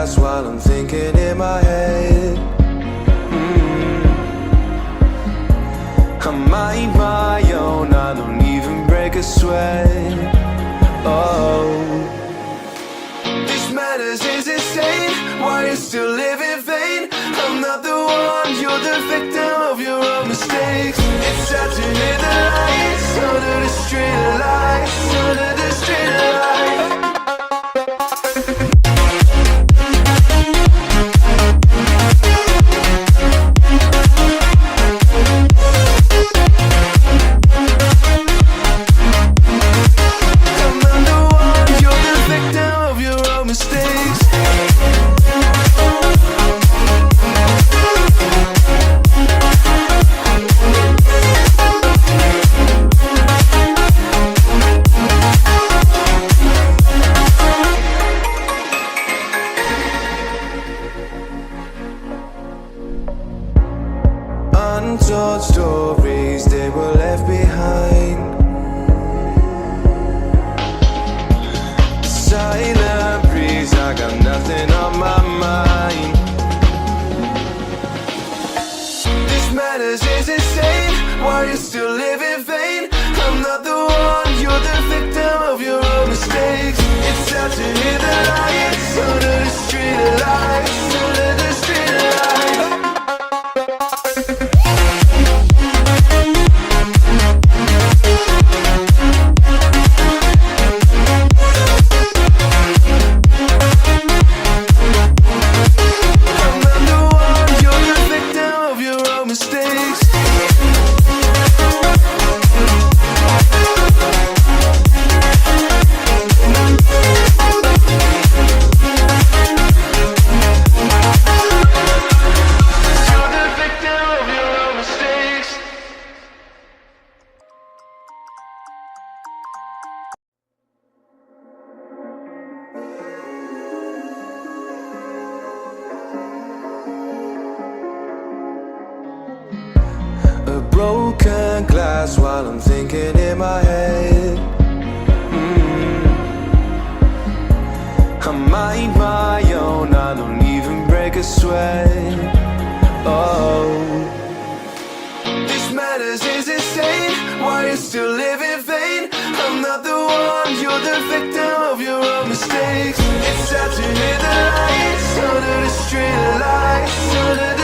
glass while I'm thinking in my head. I mind my own, I don't even break a sweat. Oh, this madness is insane. Why you still live in vain? I'm not the one, you're the victim of your own mistakes. It's sad to hear the lights under the street lights, under the street lights. Untold stories, they were left behind. Silent breeze, I got nothing on my mind. This madness is insane. Why you still live in vain? I'm not the one, you're the victim of your own mistakes. It's sad to hear the lights under the street lights, under the street lights. Broken glass while I'm thinking in my head. I mind my own, I don't even break a sweat. Oh, this madness is insane. Why you still live in vain? I'm not the one, you're the victim of your own mistakes. It's sad to hear the lights under the street lights, under the